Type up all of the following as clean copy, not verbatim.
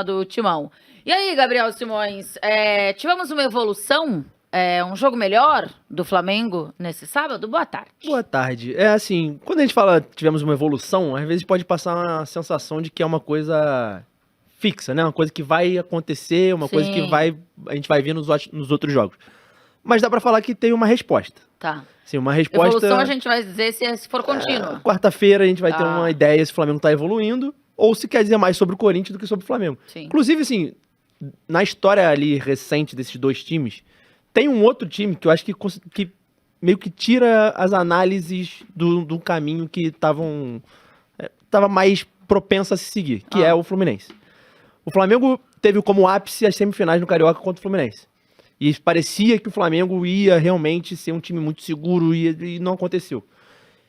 do Timão. E aí, Gabriel Simões, tivemos uma evolução, um jogo melhor do Flamengo nesse sábado? Boa tarde. Boa tarde. É assim, quando a gente fala tivemos uma evolução, às vezes pode passar uma sensação de que é uma coisa fixa, né? Uma coisa que vai acontecer, uma coisa que a gente vai ver nos outros jogos. Mas dá pra falar que tem uma resposta. Tá. Sim, uma resposta... Evolução a gente vai dizer se for contínua. Quarta-feira a gente vai ter uma ideia se o Flamengo tá evoluindo ou se quer dizer mais sobre o Corinthians do que sobre o Flamengo. Sim. Inclusive, assim, na história ali recente desses dois times, tem um outro time que eu acho que meio que tira as análises do caminho que tava mais propenso a se seguir, que é o Fluminense. O Flamengo teve como ápice as semifinais no Carioca contra o Fluminense. E parecia que o Flamengo ia realmente ser um time muito seguro e não aconteceu.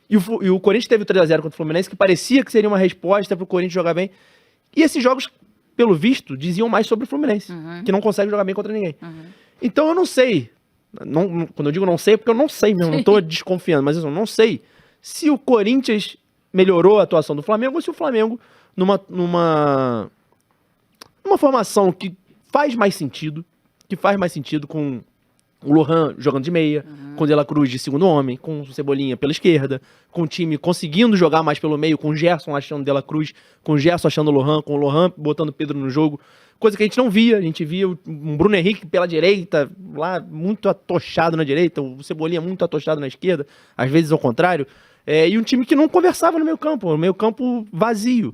E o Corinthians teve o 3x0 contra o Fluminense, que parecia que seria uma resposta para o Corinthians jogar bem. E esses jogos, pelo visto, diziam mais sobre o Fluminense, que não consegue jogar bem contra ninguém. Então eu não sei, quando eu digo não sei, é porque eu não sei mesmo, não estou desconfiando, mas eu não sei se o Corinthians melhorou a atuação do Flamengo ou se o Flamengo, numa formação que faz mais sentido com o Lohan jogando de meia, com o De La Cruz de segundo homem, com o Cebolinha pela esquerda, com o time conseguindo jogar mais pelo meio, com o Gerson achando o De La Cruz, com o Gerson achando o Lohan, com o Lohan botando o Pedro no jogo, coisa que a gente não via. A gente via um Bruno Henrique pela direita, lá muito atochado na direita, o Cebolinha muito atochado na esquerda, às vezes ao contrário, e um time que não conversava no meio campo vazio.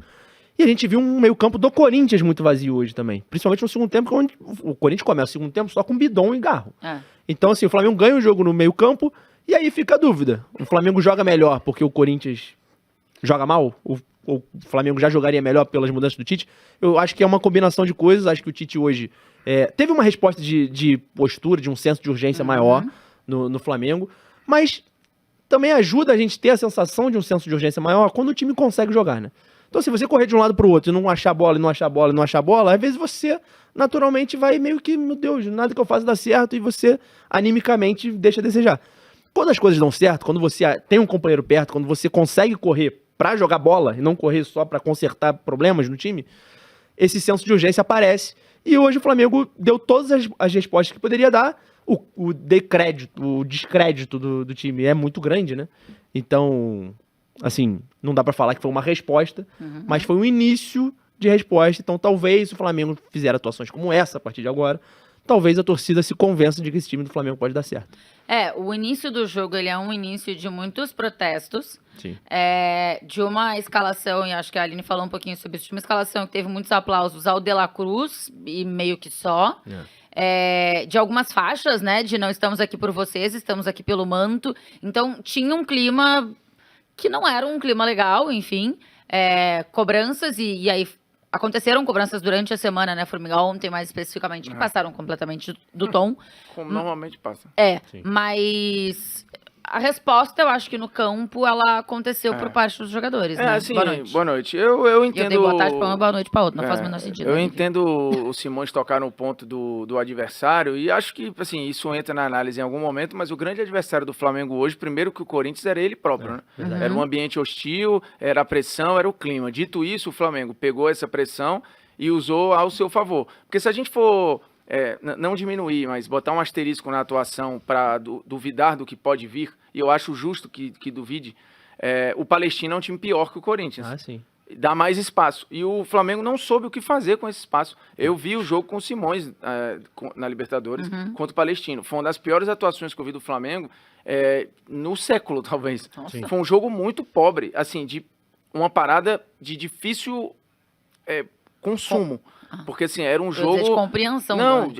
E a gente viu um meio-campo do Corinthians muito vazio hoje também. Principalmente no segundo tempo, onde o Corinthians começa o segundo tempo só com bidon e garro. Então, assim, o Flamengo ganha o jogo no meio-campo e aí fica a dúvida. O Flamengo joga melhor porque o Corinthians joga mal? Ou o Flamengo já jogaria melhor pelas mudanças do Tite? Eu acho que é uma combinação de coisas. Acho que o Tite hoje teve uma resposta de postura, de um senso de urgência maior no Flamengo. Mas também ajuda a gente ter a sensação de um senso de urgência maior quando o time consegue jogar, né? Então, se você correr de um lado pro outro e não achar bola, às vezes você naturalmente vai meio que, meu Deus, nada que eu faço dá certo e você animicamente deixa a desejar. Quando as coisas dão certo, quando você tem um companheiro perto, quando você consegue correr pra jogar bola e não correr só pra consertar problemas no time, esse senso de urgência aparece. E hoje o Flamengo deu todas as respostas que poderia dar. O descrédito do time é muito grande, né? Então... assim, não dá pra falar que foi uma resposta, mas foi um início de resposta. Então talvez o Flamengo fizer atuações como essa a partir de agora, talvez a torcida se convença de que esse time do Flamengo pode dar certo. O início do jogo, ele é um início de muitos protestos. Sim. De uma escalação, e acho que a Aline falou um pouquinho sobre isso, de uma escalação que teve muitos aplausos ao De La Cruz, e meio que só. De algumas faixas, né, de não estamos aqui por vocês, estamos aqui pelo manto. Então tinha um clima... que não era um clima legal, enfim, cobranças, e aí aconteceram cobranças durante a semana, né, Formigão, ontem mais especificamente, que passaram completamente do tom. Como normalmente passa. Sim. Mas a resposta, eu acho que no campo, ela aconteceu por parte dos jogadores, né? Assim, boa noite. Eu entendo... Eu dei boa tarde pra uma, boa noite pra outra, não faz o menor sentido. Eu entendo o Simões tocar no ponto do adversário, e acho que, assim, isso entra na análise em algum momento, mas o grande adversário do Flamengo hoje, primeiro que o Corinthians, era ele próprio, né? Era um ambiente hostil, era a pressão, era o clima. Dito isso, o Flamengo pegou essa pressão e usou ao seu favor. Porque se a gente for... não diminuir, mas botar um asterisco na atuação para duvidar do que pode vir, e eu acho justo que duvide, o Palestino é um time pior que o Corinthians. Sim. Dá mais espaço. E o Flamengo não soube o que fazer com esse espaço. Eu vi o jogo com o Simões na Libertadores contra o Palestino. Foi uma das piores atuações que eu vi do Flamengo no século, talvez. Foi um jogo muito pobre, assim, de uma parada de difícil consumo. Porque, assim, era um jogo... de compreensão. Não,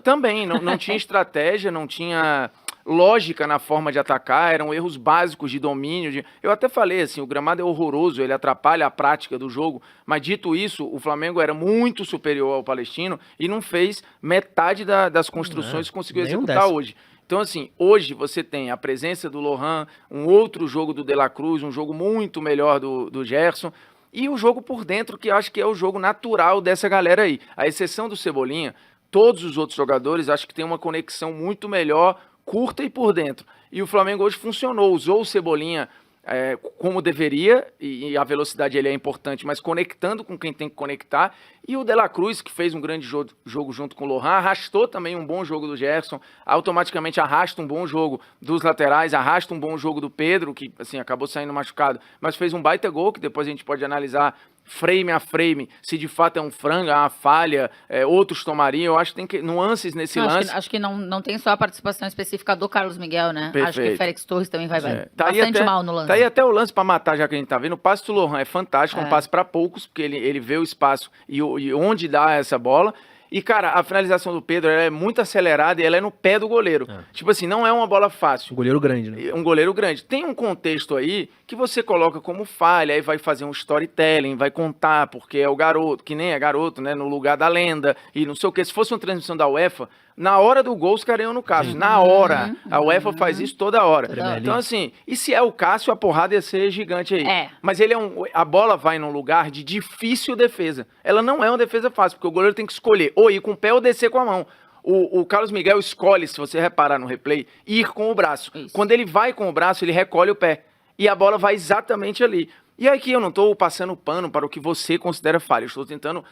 também. Não tinha estratégia, não tinha lógica na forma de atacar, eram erros básicos de domínio. Eu até falei, assim, o gramado é horroroso, ele atrapalha a prática do jogo, mas dito isso, o Flamengo era muito superior ao Palestino e não fez metade das construções que conseguiu executar hoje. Então, assim, hoje você tem a presença do Lohan, um outro jogo do De La Cruz, um jogo muito melhor do Gerson, e o jogo por dentro, que eu acho que é o jogo natural dessa galera aí. A exceção do Cebolinha, todos os outros jogadores acho que tem uma conexão muito melhor, curta e por dentro. E o Flamengo hoje funcionou, usou o Cebolinha como deveria, e a velocidade ele é importante, mas conectando com quem tem que conectar. E o De La Cruz, que fez um grande jogo junto com o Lohan, arrastou também um bom jogo do Gerson, automaticamente arrasta um bom jogo dos laterais, arrasta um bom jogo do Pedro, que assim, acabou saindo machucado, mas fez um baita gol, que depois a gente pode analisar frame a frame, se de fato é um frango, é uma falha, outros tomariam. Eu acho que tem nuances nesse lance. Acho que não tem só a participação específica do Carlos Miguel, né? Perfeito. Acho que o Félix Torres também vai Tá bastante mal no lance. Tá aí até o lance pra matar, já que a gente tá vendo. O passe do Lohan é fantástico, um passe pra poucos, porque ele vê o espaço e onde dá essa bola. E, cara, a finalização do Pedro ela é muito acelerada e ela é no pé do goleiro. Tipo assim, não é uma bola fácil. Um goleiro grande, né? Um goleiro grande. Tem um contexto aí que você coloca como falha, aí vai fazer um storytelling, vai contar porque é o garoto, que nem é garoto, né? No lugar da lenda e não sei o que. Se fosse uma transmissão da UEFA, na hora do gol os caras iam no Cássio. Na hora. A UEFA faz isso toda hora. Então, assim, e se é o Cássio, a porrada ia ser gigante aí. Mas ele a bola vai num lugar de difícil defesa. Ela não é uma defesa fácil, porque o goleiro tem que escolher ou ir com o pé ou descer com a mão. O Carlos Miguel escolhe, se você reparar no replay, ir com o braço. Isso. Quando ele vai com o braço, ele recolhe o pé. E a bola vai exatamente ali. E aqui eu não estou passando pano para o que você considera falha. Eu estou tentando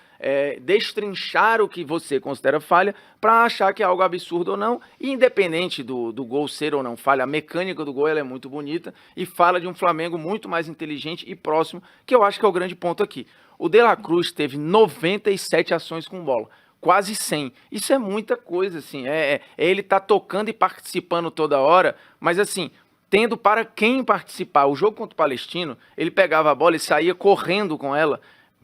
destrinchar o que você considera falha para achar que é algo absurdo ou não. E independente do gol ser ou não falha, a mecânica do gol ela é muito bonita e fala de um Flamengo muito mais inteligente e próximo, que eu acho que é o grande ponto aqui. O De La Cruz teve 97 ações com bola. Quase 100. Isso é muita coisa, assim. Ele tá tocando e participando toda hora, mas assim, tendo para quem participar. O jogo contra o Palestino, ele pegava a bola e saía correndo com ela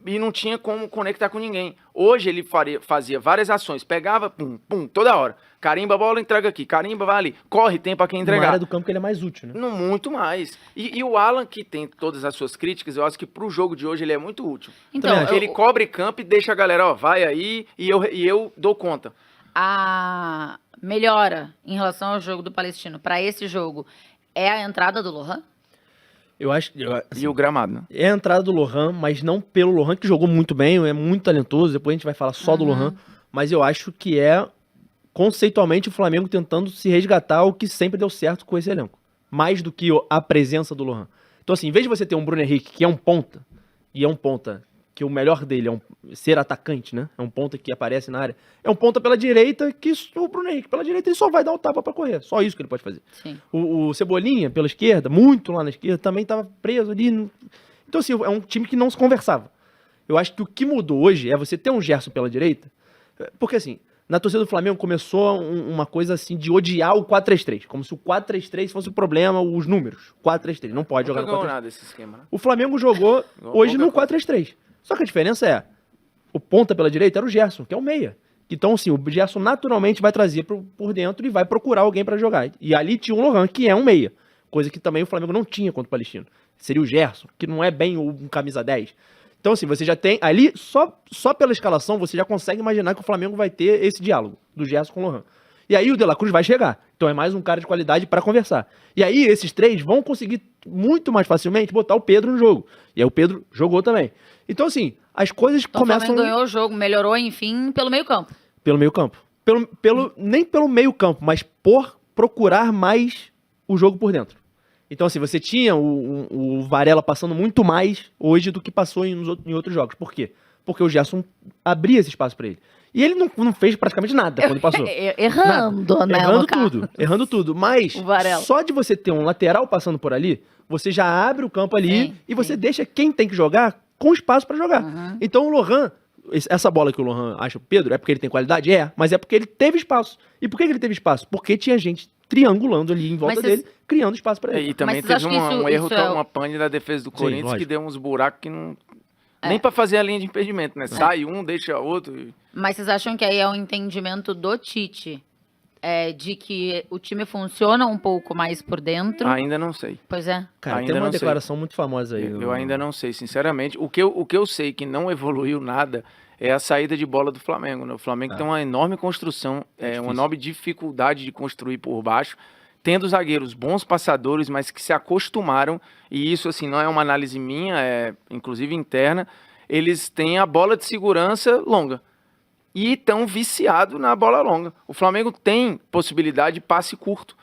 e não tinha como conectar com ninguém. Hoje ele fazia várias ações, pegava, pum, pum, toda hora. Carimba a bola, entrega aqui. Carimba, vai ali. Corre, tem para quem entregar. Na área do campo que ele é mais útil, né? Não, muito mais. E o Alan, que tem todas as suas críticas, eu acho que pro jogo de hoje ele é muito útil. Então, ele cobre campo e deixa a galera, ó, vai aí e eu dou conta. A melhora em relação ao jogo do Palestino para esse jogo é a entrada do Lohan? Eu acho assim, e o gramado, né? É a entrada do Lohan, mas não pelo Lohan, que jogou muito bem, é muito talentoso. Depois a gente vai falar só do Lohan. Mas eu acho que é conceitualmente o Flamengo tentando se resgatar o que sempre deu certo com esse elenco. Mais do que a presença do Lohan. Então, assim, em vez de você ter um Bruno Henrique, que é um ponta, e é um ponta que o melhor dele é ser atacante, né? É um ponta que aparece na área. É um ponta pela direita, que o Bruno Henrique pela direita ele só vai dar o tapa pra correr. Só isso que ele pode fazer. Sim. O Cebolinha, pela esquerda, muito lá na esquerda, também tava preso ali. Então, assim, é um time que não se conversava. Eu acho que o que mudou hoje é você ter um Gerson pela direita, porque, assim, na torcida do Flamengo começou uma coisa assim de odiar o 4-3-3, como se o 4-3-3 fosse o problema, os números. 4-3-3, não pode jogar no 4-3-3. Nada esse esquema, né? O Flamengo jogou hoje no 4-3-3. Só que a diferença é, o ponta pela direita era o Gerson, que é o meia. Então, assim, o Gerson naturalmente vai trazer por dentro e vai procurar alguém pra jogar. E ali tinha o Lohan, que é um meia. Coisa que também o Flamengo não tinha contra o Palestino. Seria o Gerson, que não é bem um camisa 10. Então, assim, você já tem ali, só pela escalação, você já consegue imaginar que o Flamengo vai ter esse diálogo do Gerson com o Lohan. E aí o De La Cruz vai chegar. Então é mais um cara de qualidade para conversar. E aí esses três vão conseguir muito mais facilmente botar o Pedro no jogo. E aí o Pedro jogou também. Então, assim, as coisas começam... O Flamengo ganhou o jogo, melhorou, enfim, pelo meio campo. Pelo meio campo. Nem pelo meio campo, mas por procurar mais o jogo por dentro. Então, assim, você tinha o Varela passando muito mais hoje do que passou em outros jogos. Por quê? Porque o Gerson abria esse espaço para ele. E ele não fez praticamente nada quando passou. Errando, né? Errando tudo. Mas só de você ter um lateral passando por ali, você já abre o campo ali e você deixa quem tem que jogar com espaço para jogar. Então o Lohan, essa bola que o Lohan acha pro Pedro, é porque ele tem qualidade? É, mas é porque ele teve espaço. E por que ele teve espaço? Porque tinha gente triangulando ali em volta dele, criando espaço para ele. E também teve um erro, uma pane da defesa do Corinthians que deu uns buracos que não... Nem pra fazer a linha de impedimento, né? Sai um, deixa outro. Mas vocês acham que aí é o entendimento do Tite de que o time funciona um pouco mais por dentro? Ainda não sei. Pois é. Cara, ainda tem uma declaração muito famosa aí. Eu ainda não sei, sinceramente. O que eu sei que não evoluiu nada é a saída de bola do Flamengo, né? O Flamengo tem uma enorme construção, uma enorme dificuldade de construir por baixo, tendo zagueiros bons passadores, mas que se acostumaram, e isso assim não é uma análise minha, é inclusive interna, eles têm a bola de segurança longa e estão viciados na bola longa. O Flamengo tem possibilidade de passe curto.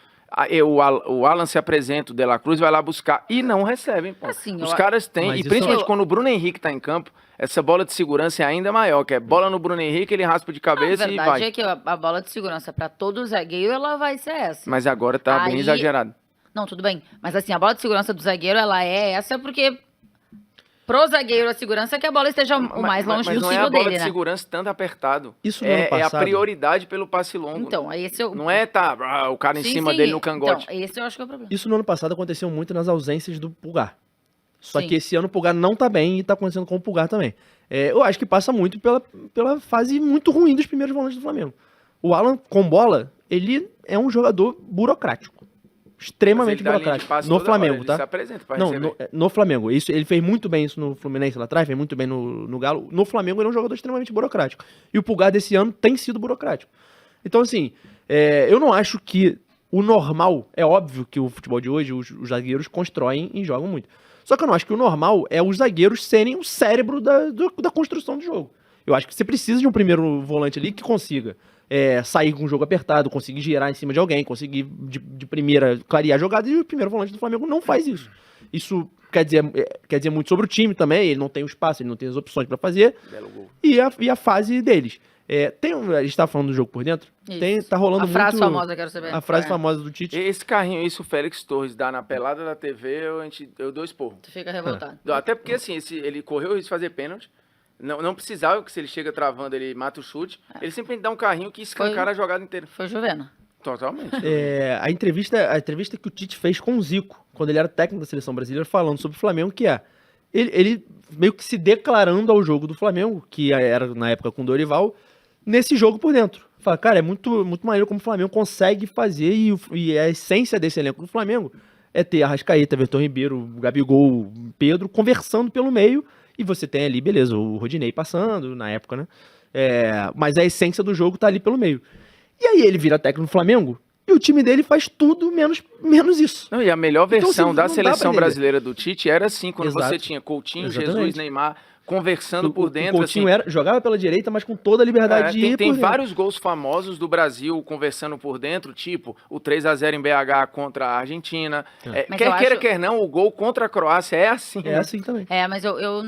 O Alan se apresenta, o De La Cruz vai lá buscar e não recebem, pô. Assim, Os caras têm, Mas e isso principalmente eu- quando o Bruno Henrique tá em campo, essa bola de segurança é ainda maior, que é bola no Bruno Henrique, ele raspa de A cabeça e verdade vai. é que a bola de segurança para todo zagueiro, ela vai ser essa. Mas agora tá bem Aí- exagerado. Não, tudo bem. Mas assim, a bola de segurança do zagueiro, ela é essa porque pro zagueiro a segurança é que a bola esteja o mais longe mas não é possível a bola dele, de né? segurança tanto apertado. Isso no ano É a passado. prioridade pelo passe longo. Então, esse é o... Não é o cara em Sim, cima sim, dele no cangote. Então, esse eu acho que é o problema. Isso no ano passado aconteceu muito nas ausências do Pulgar. Só Sim. que esse ano o Pulgar não tá bem e tá acontecendo com o Pulgar também. Eu acho que passa muito pela fase muito ruim dos primeiros volantes do Flamengo. O Alan, com bola, ele é um jogador burocrático. Extremamente Mas ele dá linha de burocrático. passe No toda hora, Flamengo, ele tá? se apresenta pra Não, receber. no Flamengo. Ele fez muito bem isso no Fluminense lá atrás, fez muito bem no Galo. No Flamengo ele é um jogador extremamente burocrático. E o Pulgar desse ano tem sido burocrático. Então, assim, eu não acho que o normal... É óbvio que o futebol de hoje, os zagueiros constroem e jogam muito. Só que eu não acho que o normal é os zagueiros serem o cérebro da construção do jogo. Eu acho que você precisa de um primeiro volante ali que consiga sair com o jogo apertado, conseguir girar em cima de alguém, conseguir de primeira clarear a jogada, e o primeiro volante do Flamengo não faz isso. Isso quer dizer muito sobre o time também, ele não tem o espaço, ele não tem as opções pra fazer, Belo gol. e a fase deles. A gente tá falando do jogo por dentro, Isso. tá rolando A frase muito... famosa, quero saber. A frase É. famosa do Tite. Esse carrinho, isso o Félix Torres dá na pelada da TV, eu dou esporro. Tu fica revoltado. Até porque, assim, ele correu o risco de fazer pênalti. Não precisava, que se ele chega travando, ele mata o chute. Ele simplesmente dá um carrinho que escancara a jogada inteira. Foi Juvena. Totalmente. A entrevista que o Tite fez com o Zico, quando ele era técnico da seleção brasileira, falando sobre o Flamengo, que ele meio que se declarando ao jogo do Flamengo, que era na época com o Dorival, nesse jogo por dentro. Fala, cara, é muito, muito maneiro como o Flamengo consegue fazer, e a essência desse elenco do Flamengo é ter Arrascaeta, Everton Ribeiro, Gabigol, Pedro, conversando pelo meio, e você tem ali, beleza, o Rodinei passando, na época, né? Mas a essência do jogo tá ali pelo meio. E aí ele vira técnico do Flamengo, e o time dele faz tudo menos isso. Não, e a melhor Então, versão assim, da não dá seleção pra brasileira do Tite era assim, quando Exato. você tinha Coutinho, Exatamente. Jesus, Neymar, conversando por dentro. O Coutinho assim. jogava pela direita, mas com toda a liberdade de ir Tem por dentro. vários gols famosos do Brasil conversando por dentro, tipo o 3-0 em BH contra a Argentina. Mas Quer eu queira, acho- quer não, o gol contra a Croácia é assim. É né? assim também. Mas eu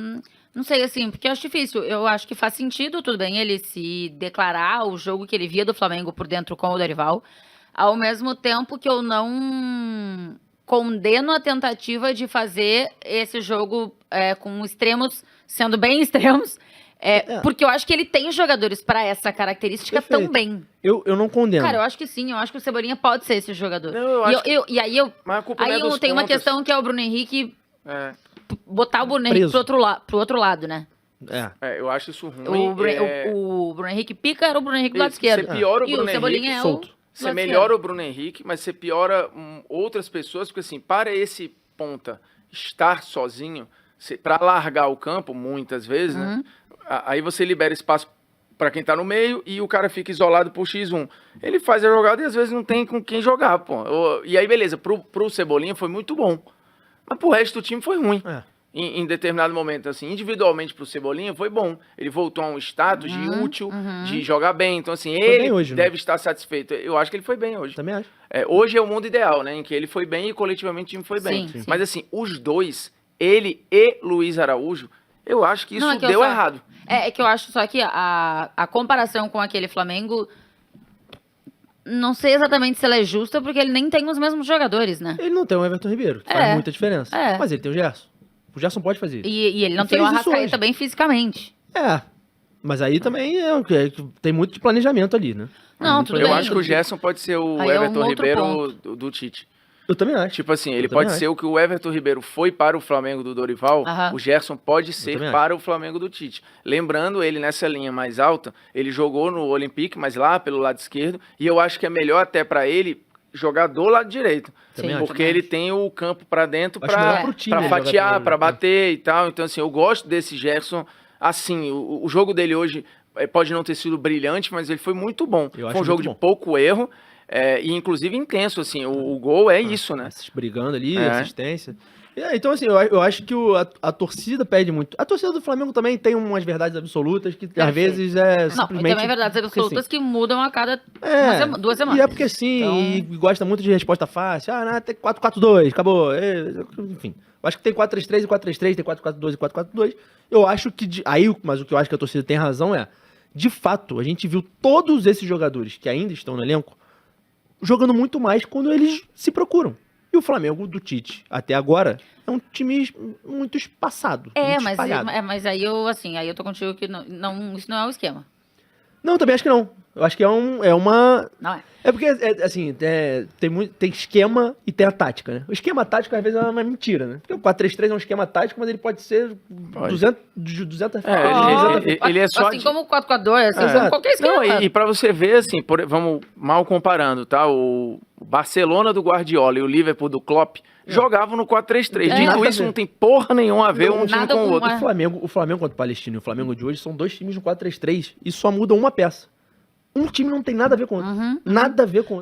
não sei, assim, porque eu acho difícil. Eu acho que faz sentido, tudo bem, ele se declarar o jogo que ele via do Flamengo por dentro com o Dorival, ao mesmo tempo que eu não condeno a tentativa de fazer esse jogo com extremos, sendo bem extremos, porque eu acho que ele tem jogadores para essa característica Perfeito. também. Eu não condeno. Cara, eu acho que sim, eu acho que o Cebolinha pode ser esse jogador. Não, eu acho E aí eu Mas a culpa não é dos tenho uma pontas. questão que é o Bruno Henrique É, botar o Bruno Henrique Preso. pro outro lado, né? eu acho isso ruim. O Bruno Henrique pica era o Bruno Henrique do lado Você esquerdo. piora o E o Bruno Cebolinha Henrique é solto. o Você lado melhora o Bruno Henrique, mas você piora outras pessoas, porque assim, para esse ponta estar sozinho, para largar o campo, muitas vezes, Uhum. né? Aí você libera espaço para quem tá no meio e o cara fica isolado por X1. Ele faz a jogada e às vezes não tem com quem jogar, pô. E aí, beleza, pro Cebolinha foi muito bom. Mas pro resto do time foi ruim. Em determinado momento, assim, individualmente pro Cebolinha foi bom. Ele voltou a um status de útil, de jogar bem. Então, assim, bem ele hoje, né? deve estar satisfeito. Eu acho que ele foi bem hoje. Também acho. Hoje é o mundo ideal, né? Em que ele foi bem e coletivamente o time foi bem. Sim, sim. Mas, assim, os dois, ele e Luiz Araújo, eu acho que isso Não, é que eu deu só- errado. É que eu acho só que a comparação com aquele Flamengo, não sei exatamente se ela é justa, porque ele nem tem os mesmos jogadores, né? Ele não tem o Everton Ribeiro, que É. faz muita diferença. É. Mas ele tem o Gerson. O Gerson pode fazer isso. E ele não E tem o fez isso Arrascaeta hoje. bem fisicamente. Mas aí também tem muito de planejamento ali, né? Não, tudo Eu bem. acho que o Gerson pode ser o Aí é um Everton outro Ribeiro ponto. do Tite. Eu também acho. Tipo assim, ele Eu também pode acho. ser o que o Everton Ribeiro foi para o Flamengo do Dorival, Aham. o Gerson pode ser também para o Flamengo do Tite. Lembrando, ele nessa linha mais alta, ele jogou no Olympique, mas lá pelo lado esquerdo, e eu acho que é melhor até para ele jogar do lado direito. Também Sim, acho. Porque ele tem o campo para dentro Acho melhor para pro time ele fatiar, jogar para pelo- bater e tal. Então, assim, eu gosto desse Gerson. Assim, o jogo dele hoje pode não ter sido brilhante, mas ele foi muito bom. Eu acho Foi um jogo muito de bom. pouco erro. E inclusive intenso, assim, o gol é isso, né? Brigando ali, É. assistência. Então, assim, eu acho que a torcida pede muito. A torcida do Flamengo também tem umas verdades absolutas que às vezes é Não, e simplesmente... também verdades absolutas porque, que mudam a cada É, 2 semanas. E é porque sim, Então- e gosta muito de resposta fácil. Não, tem 4-4-2, acabou. Enfim, eu acho que tem 4-3-3 e 4-3-3, tem 4-4-2 e 4-4-2. Eu acho que... Mas o que eu acho que a torcida tem razão de fato, a gente viu todos esses jogadores que ainda estão no elenco jogando muito mais quando eles se procuram. E o Flamengo do Tite, até agora, é um time muito espaçado. muito espalhado. Mas aí eu tô contigo que isso não é o esquema. Não, também acho que não. Eu acho que é uma... Não é. É porque, assim, tem esquema e tem a tática, né? O esquema tático, às vezes, é uma mentira, né? Porque o 4-3-3 é um esquema tático, mas ele pode ser 200 ele é só assim como o 4-4-2, assim, Exato. como qualquer esquema. Não, e pra você ver, assim, vamos mal comparando, tá? O Barcelona do Guardiola e o Liverpool do Klopp jogavam no 4-3-3. Nada Dito a isso, ver. não tem porra nenhuma a ver um time Nada com o com outro. uma- O Flamengo contra o Palestino e o Flamengo de hoje são dois times no 4-3-3 e só mudam uma peça. Um time não tem nada a ver com o outro. Nada a ver com o outro.